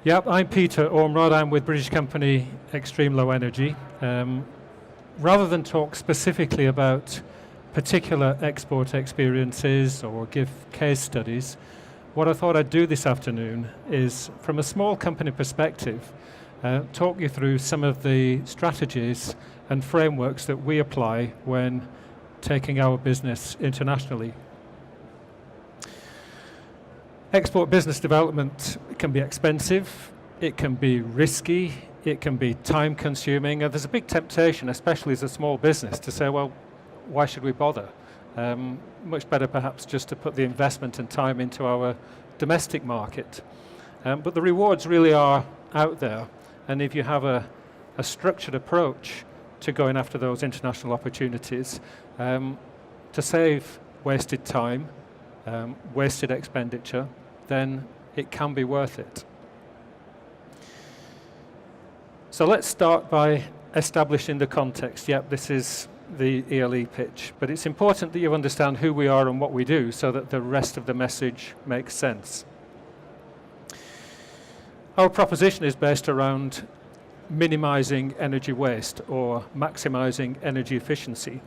Yep, I'm Peter Ormrod. I'm with British company Extreme Low Energy. Rather than talk specifically about particular export experiences or give case studies, what I thought I'd do this afternoon is, from a small company perspective, talk you through some of the strategies and frameworks that we apply when taking our business internationally. Export business development can be expensive, it can be risky, it can be time consuming, and there's a big temptation, especially as a small business, to say, well, why should we bother? Much better perhaps just to put the investment and time into our domestic market. But the rewards really are out there, and if you have a structured approach to going after those international opportunities, to save wasted time, wasted expenditure, then it can be worth it. So let's start by establishing the context. Yep, this is the ELE pitch, but it's important that you understand who we are and what we do so that the rest of the message makes sense. Our proposition is based around minimizing energy waste or maximizing energy efficiency.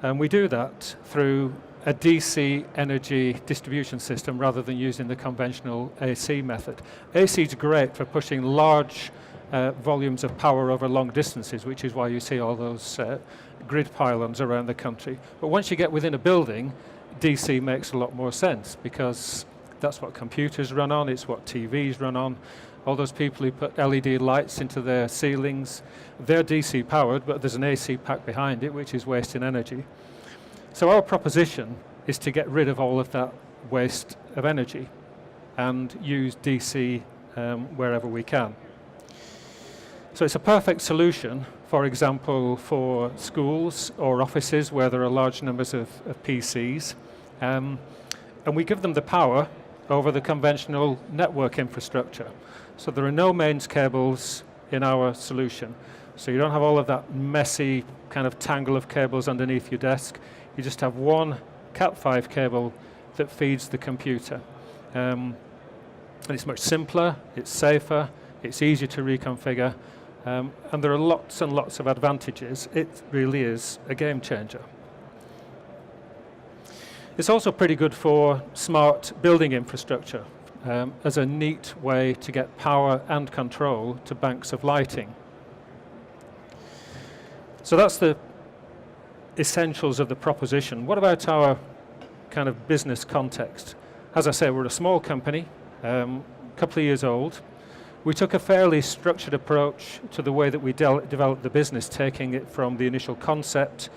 And we do that through a DC energy distribution system rather than using the conventional AC method. AC is great for pushing large volumes of power over long distances, which is why you see all those grid pylons around the country. But once you get within a building, DC makes a lot more sense because that's what computers run on, it's what TVs run on. All those people who put LED lights into their ceilings, they're DC powered, but there's an AC pack behind it, which is wasting energy. So our proposition is to get rid of all of that waste of energy and use DC wherever we can. So it's a perfect solution, for example, for schools or offices where there are large numbers of PCs. And we give them the power over the conventional network infrastructure. So there are no mains cables in our solution. So you don't have all of that messy kind of tangle of cables underneath your desk. You just have one Cat5 cable that feeds the computer. And it's much simpler, it's safer, it's easier to reconfigure, and there are lots and lots of advantages. It really is a game changer. It's also pretty good for smart building infrastructure as a neat way to get power and control to banks of lighting. So that's the essentials of the proposition. What about our kind of business context? As I say, we're a small company, a couple of years old. We took a fairly structured approach to the way that we developed the business, taking it from the initial concept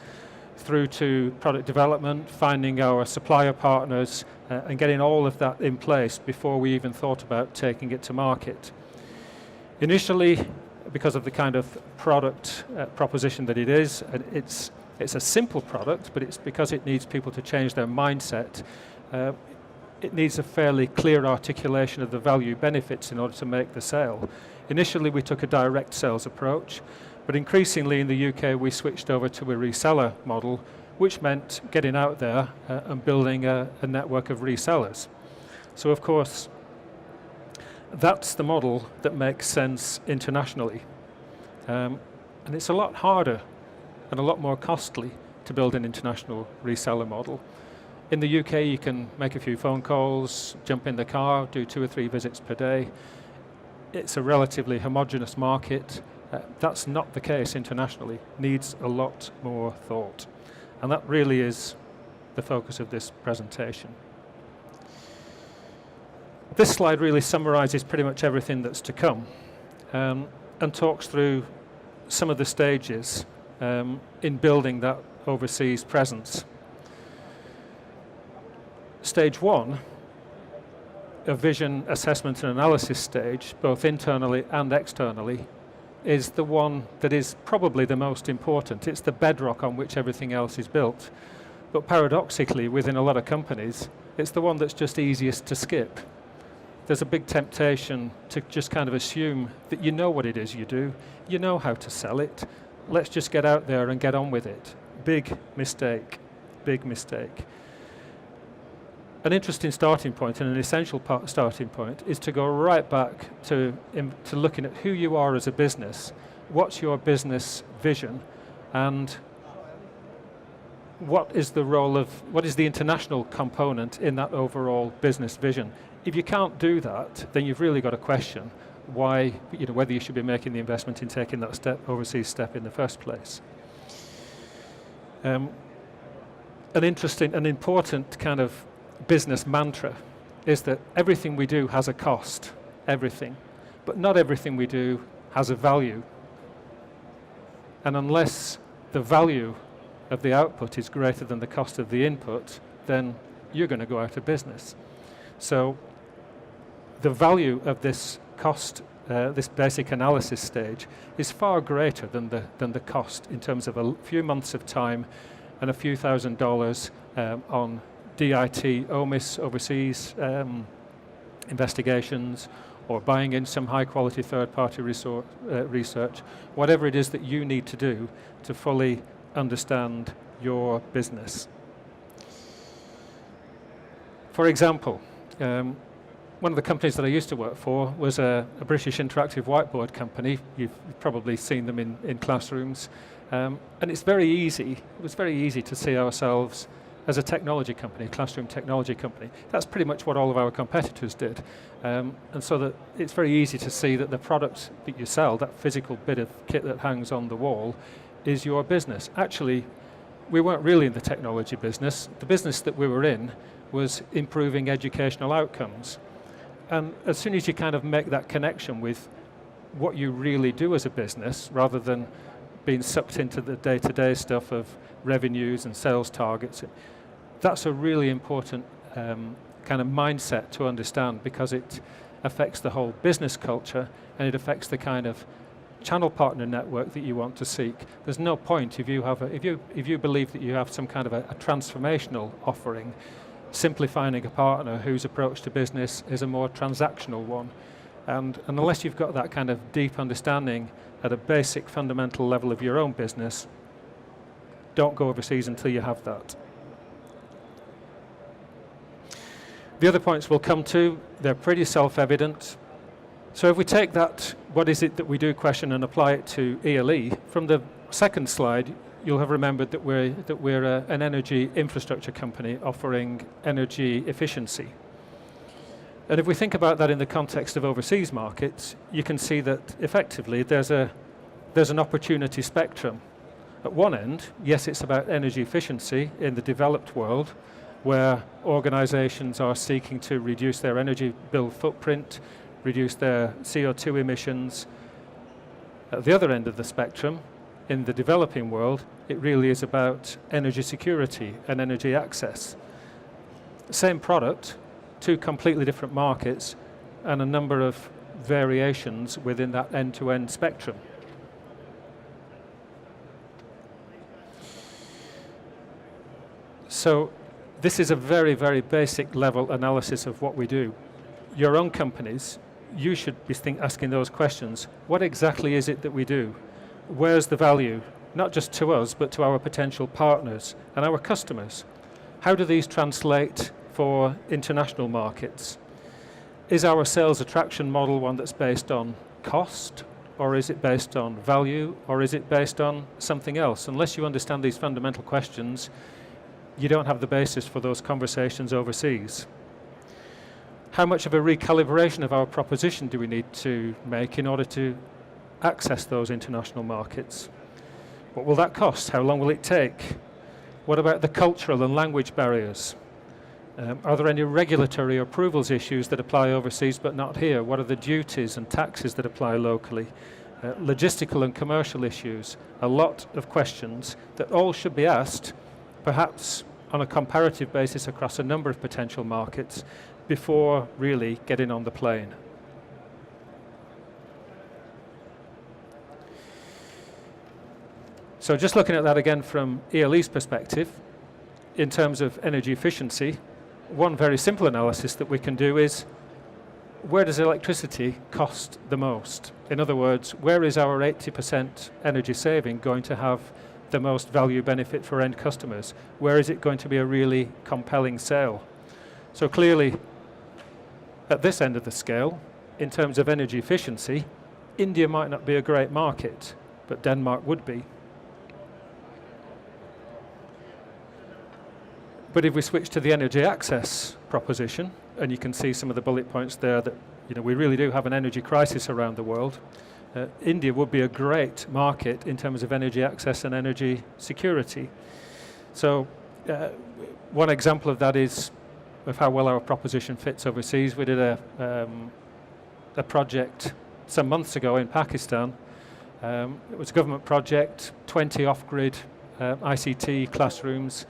through to product development, finding our supplier partners, and getting all of that in place before we even thought about taking it to market. Initially, because of the kind of product proposition that it is, it's a simple product, but it's because it needs people to change their mindset. It needs a fairly clear articulation of the value benefits in order to make the sale. Initially, we took a direct sales approach, but increasingly in the UK, we switched over to a reseller model, which meant getting out there and building a network of resellers. So, of course, that's the model that makes sense internationally. And it's a lot harder and a lot more costly to build an international reseller model. In the UK, you can make a few phone calls, jump in the car, do 2 or 3 visits per day. It's a relatively homogeneous market. That's not the case internationally. Needs a lot more thought. And that really is the focus of this presentation. This slide really summarizes pretty much everything that's to come and talks through some of the stages in building that overseas presence. Stage 1, a vision assessment and analysis stage, both internally and externally, is the one that is probably the most important. It's the bedrock on which everything else is built. But paradoxically, within a lot of companies, it's the one that's just easiest to skip. There's a big temptation to just kind of assume that you know what it is you do, you know how to sell it, let's just get out there and get on with it. Big mistake, big mistake. an interesting starting point and an essential starting point is to go right back to looking at who you are as a business, what's your business vision, and what is the international component in that overall business vision. If you can't do that, then you've really got to question why, whether you should be making the investment in taking that overseas step in the first place. An important kind of business mantra is that everything we do has a cost, everything, but not everything we do has a value. And unless the value of the output is greater than the cost of the input, then you're going to go out of business. So the value of this cost, this basic analysis stage, is far greater than the cost in terms of a few months of time and a few $1,000s on DIT, OMIS overseas investigations, or buying in some high-quality third-party research, whatever it is that you need to do to fully understand your business. For example, one of the companies that I used to work for was a British interactive whiteboard company. You've probably seen them in classrooms. And it was very easy to see ourselves as a technology company, a classroom technology company. That's pretty much what all of our competitors did. And so that it's very easy to see that the product that you sell, that physical bit of kit that hangs on the wall, is your business. Actually, we weren't really in the technology business. The business that we were in was improving educational outcomes. And as soon as you kind of make that connection with what you really do as a business, rather than being sucked into the day-to-day stuff of revenues and sales targets, that's a really important kind of mindset to understand, because it affects the whole business culture and it affects the kind of channel partner network that you want to seek. There's no point if you believe that you have some kind of a transformational offering, simplifying a partner whose approach to business is a more transactional one. And unless you've got that kind of deep understanding at a basic fundamental level of your own business, don't go overseas until you have that. The other points we'll come to, they're pretty self-evident. So if we take that, what is it that we do question, and apply it to ELE, from the second slide, you'll have remembered that we're an energy infrastructure company offering energy efficiency. And if we think about that in the context of overseas markets, you can see that effectively there's an opportunity spectrum. At one end, yes, it's about energy efficiency in the developed world, where organizations are seeking to reduce their energy bill footprint, reduce their CO2 emissions. At the other end of the spectrum, in the developing world, it really is about energy security and energy access. Same product, two completely different markets, and a number of variations within that end-to-end spectrum. So this is a very, very basic level analysis of what we do. Your own companies, you should be asking those questions. What exactly is it that we do? Where's the value? Not just to us, but to our potential partners and our customers. How do these translate for international markets? Is our sales attraction model one that's based on cost, or is it based on value, or is it based on something else? Unless you understand these fundamental questions, you don't have the basis for those conversations overseas. How much of a recalibration of our proposition do we need to make in order to access those international markets? What will that cost? How long will it take? What about the cultural and language barriers? Are there any regulatory approvals issues that apply overseas but not here? What are the duties and taxes that apply locally? Logistical and commercial issues. A lot of questions that all should be asked, perhaps on a comparative basis across a number of potential markets, before really getting on the plane. So just looking at that again from ELE's perspective, in terms of energy efficiency, one very simple analysis that we can do is, where does electricity cost the most? In other words, where is our 80% energy saving going to have the most value benefit for end customers? Where is it going to be a really compelling sale? So clearly, at this end of the scale, in terms of energy efficiency, India might not be a great market, but Denmark would be. But if we switch to the energy access proposition, and you can see some of the bullet points there that we really do have an energy crisis around the world, India would be a great market in terms of energy access and energy security. So one example of that is of how well our proposition fits overseas. We did a project some months ago in Pakistan. It was a government project, 20 off-grid ICT classrooms.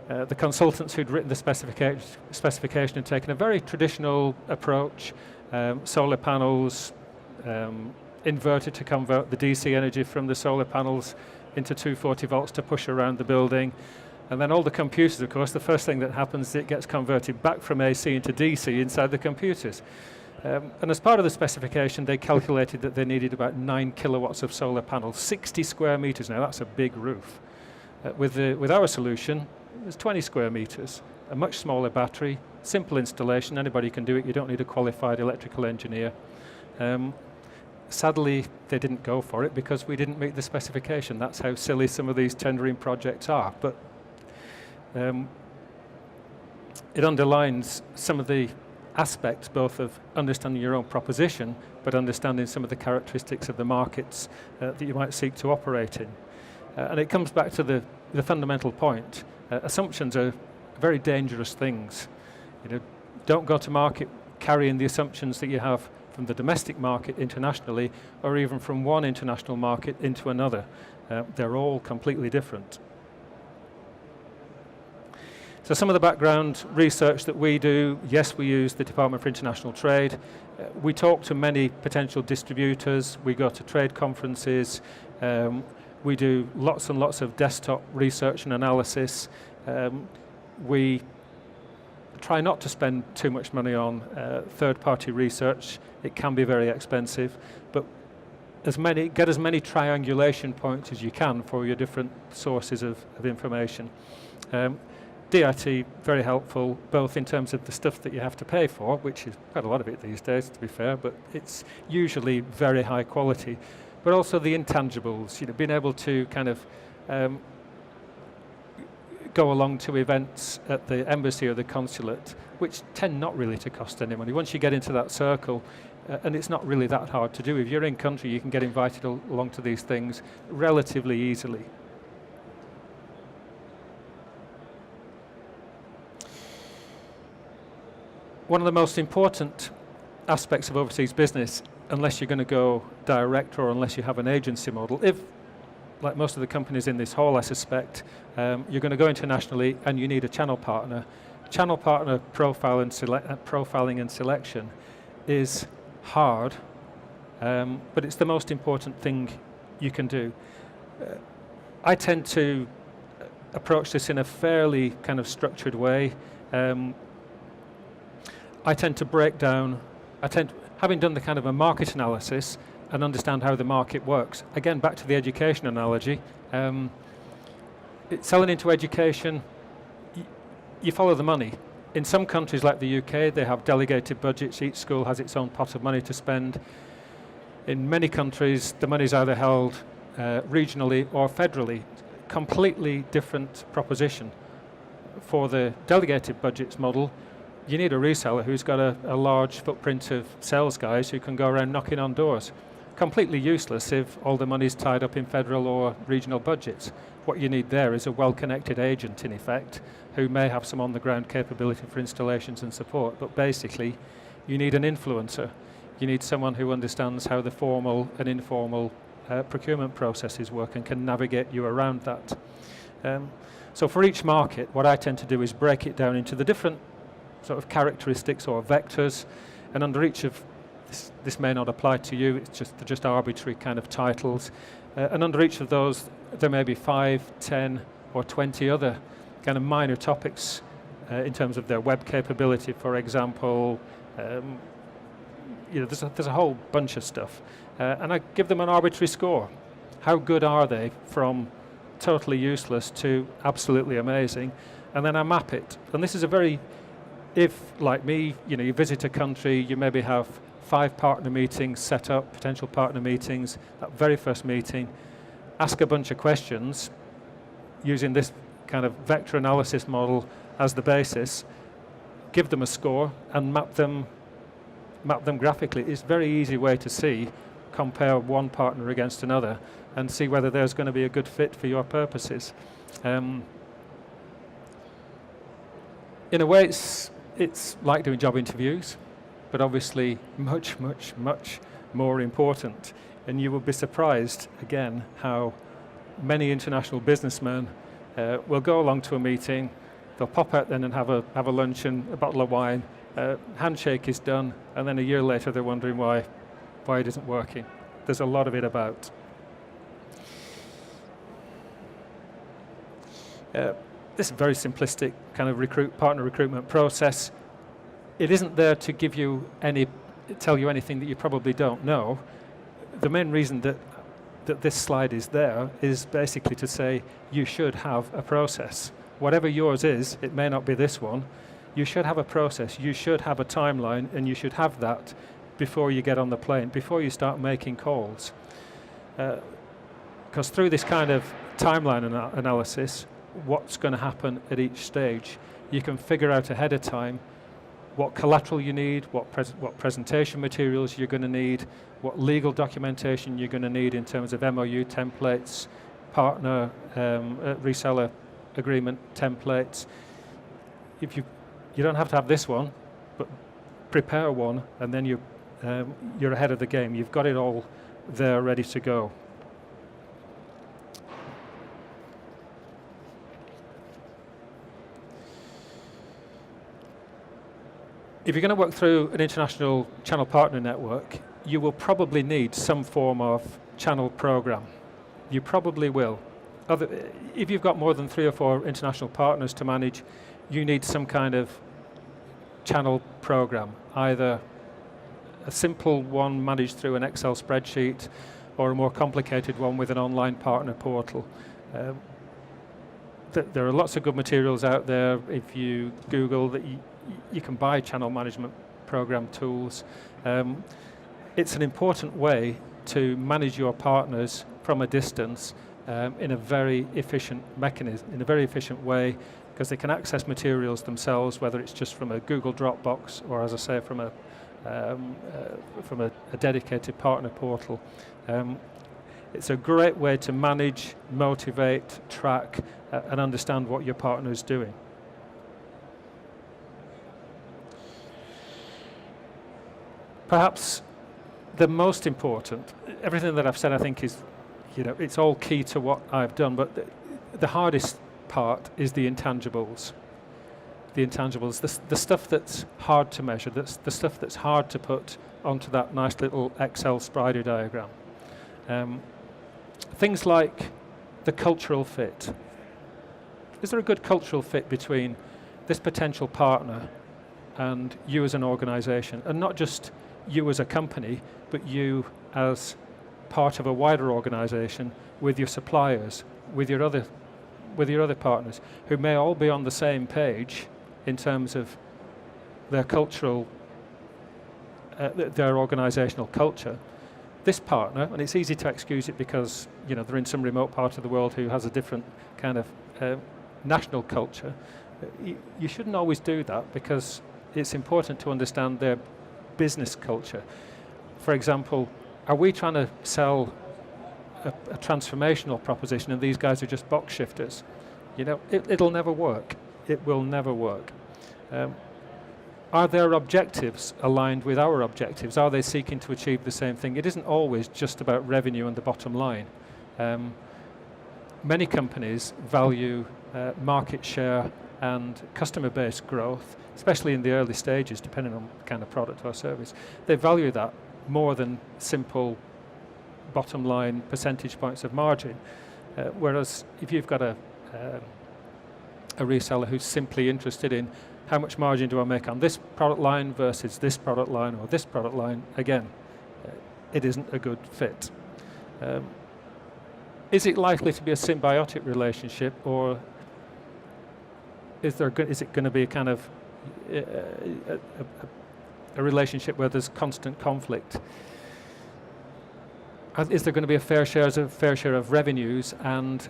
The consultants who'd written the specification had taken a very traditional approach, solar panels, inverter to convert the DC energy from the solar panels into 240 volts to push around the building. And then all the computers, of course, the first thing that happens is it gets converted back from AC into DC inside the computers. And as part of the specification, they calculated that they needed about 9 kilowatts of solar panels, 60 square meters. Now, that's a big roof. With our solution, it's 20 square meters, a much smaller battery, simple installation, anybody can do it, you don't need a qualified electrical engineer. Sadly, they didn't go for it because we didn't meet the specification. That's how silly some of these tendering projects are. But it underlines some of the aspects both of understanding your own proposition, but understanding some of the characteristics of the markets that you might seek to operate in. And it comes back to the fundamental point. Assumptions are very dangerous things. Don't go to market carrying the assumptions that you have from the domestic market internationally, or even from one international market into another. They're all completely different. So some of the background research that we do, yes, we use the Department for International Trade. We talk to many potential distributors. We go to trade conferences. We do lots and lots of desktop research and analysis. We try not to spend too much money on third-party research. It can be very expensive, but get as many triangulation points as you can for your different sources of information. DIT, very helpful, both in terms of the stuff that you have to pay for, which is quite a lot of it these days, to be fair, but it's usually very high quality, but also the intangibles, being able to kind of go along to events at the embassy or the consulate, which tend not really to cost any money. Once you get into that circle, and it's not really that hard to do. If you're in country, you can get invited along to these things relatively easily. One of the most important aspects of overseas business, unless you're going to go direct or unless you have an agency model, if, like most of the companies in this hall, I suspect, you're going to go internationally and you need a channel partner. Channel partner profiling and selection is hard, but it's the most important thing you can do. I tend to approach this in a fairly kind of structured way. I tend to break down, having done the kind of a market analysis and understand how the market works. Again, back to the education analogy. Selling into education, you follow the money. In some countries like the UK, they have delegated budgets. Each school has its own pot of money to spend. In many countries, the money is either held regionally or federally. Completely different proposition. For the delegated budgets model, you need a reseller who's got a large footprint of sales guys who can go around knocking on doors. Completely useless if all the money's tied up in federal or regional budgets. What you need there is a well-connected agent, in effect, who may have some on-the-ground capability for installations and support, but basically you need an influencer. You need someone who understands how the formal and informal procurement processes work and can navigate you around that. So for each market, what I tend to do is break it down into the different sort of characteristics or vectors, and under each of this may not apply to you, it's just arbitrary kind of titles, and under each of those there may be 5, 10 or 20 other kind of minor topics in terms of their web capability, for example. There's a whole bunch of stuff, and I give them an arbitrary score. How good are they from totally useless to absolutely amazing? And then I map it, and this is a very if, like me, you visit a country, you maybe have 5 partner meetings set up, potential partner meetings, that very first meeting, ask a bunch of questions using this kind of vector analysis model as the basis, give them a score and map them graphically. It's a very easy way to see, compare one partner against another and see whether there's going to be a good fit for your purposes. In a way, it's like doing job interviews, but obviously much, much, much more important. And you will be surprised, again, how many international businessmen will go along to a meeting, they'll pop out then and have a lunch and a bottle of wine, handshake is done, and then a year later they're wondering why it isn't working. There's a lot of it about. This is a very simplistic kind of partner recruitment process. It isn't there to tell you anything that you probably don't know. The main reason that this slide is there is basically to say you should have a process. Whatever yours is, it may not be this one, you should have a process, you should have a timeline, and you should have that before you get on the plane, before you start making calls. Because through this kind of timeline analysis, what's going to happen at each stage, you can figure out ahead of time what collateral you need, what presentation materials you're going to need, what legal documentation you're going to need in terms of MOU templates, partner, reseller agreement templates. If you don't have to have this one, but prepare one, and then you're ahead of the game. You've got it all there ready to go. If you're going to work through an international channel partner network, you will probably need some form of channel program. You probably will. If you've got more than 3 or 4 international partners to manage, you need some kind of channel program, either a simple one managed through an Excel spreadsheet or a more complicated one with an online partner portal. There are lots of good materials out there. If you Google that, you can buy channel management program tools. It's an important way to manage your partners from a distance in a very efficient mechanism, in a very efficient way, because they can access materials themselves, whether it's just from a Google Dropbox or, as I say, from a dedicated partner portal. It's a great way to manage, motivate, track, and understand what your partner is doing. Perhaps the most important, everything that I've said I think is, it's all key to what I've done, but the hardest part is the intangibles. The intangibles, the stuff that's hard to measure, the stuff that's hard to put onto that nice little Excel spider diagram. Things like the cultural fit. Is there a good cultural fit between this potential partner and you as an organization, and not just you as a company, but you as part of a wider organization with your suppliers, with your other partners, who may all be on the same page in terms of their cultural, their organizational culture. This partner, and it's easy to excuse it because they're in some remote part of the world who has a different kind of national culture. You shouldn't always do that, because it's important to understand their business culture. For example, are we trying to sell a transformational proposition and these guys are just box shifters? It'll never work. It will never work. Are their objectives aligned with our objectives? Are they seeking to achieve the same thing? It isn't always just about revenue and the bottom line. Many companies value market share and customer base growth, especially in the early stages, depending on the kind of product or service. They value that more than simple bottom line percentage points of margin. Whereas if you've got a reseller who's simply interested in how much margin do I make on this product line versus this product line or this product line, again, it isn't a good fit. Is it likely to be a symbiotic relationship, or is it going to be a kind of a relationship where there's constant conflict? Is there going to be a fair share of revenues and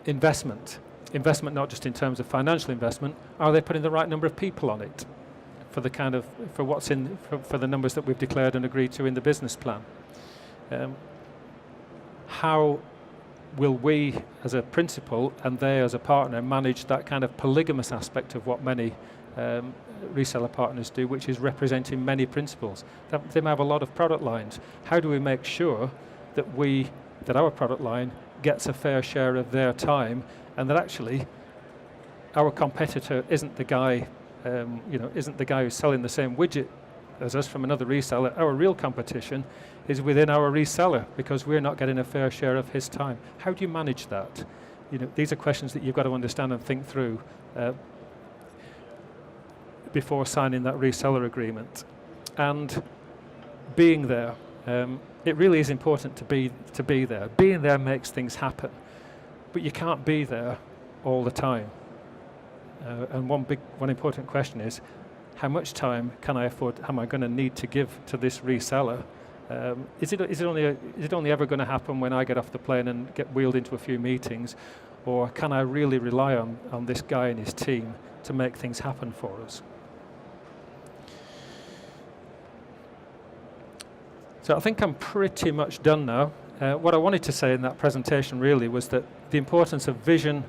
investment? Investment not just in terms of financial investment. Are they putting the right number of people on it for the for the numbers that we've declared and agreed to in the business plan? How will we as a principal and they as a partner manage that kind of polygamous aspect of what many reseller partners do, which is representing many principals? They may have a lot of product lines. How do we make sure that our product line gets a fair share of their time, and that actually our competitor isn't the guy, isn't the guy who's selling the same widget as us from another reseller? Our real competition is within our reseller because we're not getting a fair share of his time. How do you manage that? These are questions that you've got to understand and think through before signing that reseller agreement. And being there, it really is important to be there. Being there makes things happen, but you can't be there all the time. And one important question is, how much time can I afford? Am I going to need to give to this reseller? Is it only ever going to happen when I get off the plane and get wheeled into a few meetings, or can I really rely on this guy and his team to make things happen for us? So I think I'm pretty much done now. What I wanted to say in that presentation really was that the importance of vision,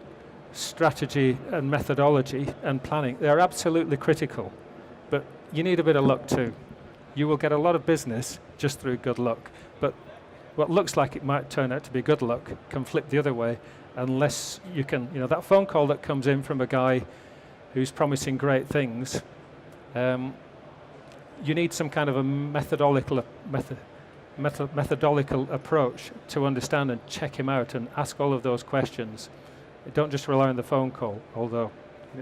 strategy and methodology and planning, they're absolutely critical, but you need a bit of luck too. You will get a lot of business just through good luck, but what looks like it might turn out to be good luck can flip the other way unless you can, that phone call that comes in from a guy who's promising great things. You need some kind of a methodological approach to understand and check him out and ask all of those questions. Don't just rely on the phone call, although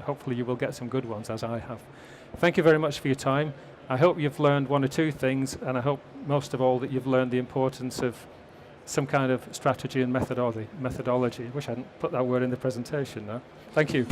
hopefully you will get some good ones, as I have. Thank you very much for your time. I hope you've learned one or two things, and I hope most of all that you've learned the importance of some kind of strategy and methodology. I wish I hadn't put that word in the presentation now. Thank you.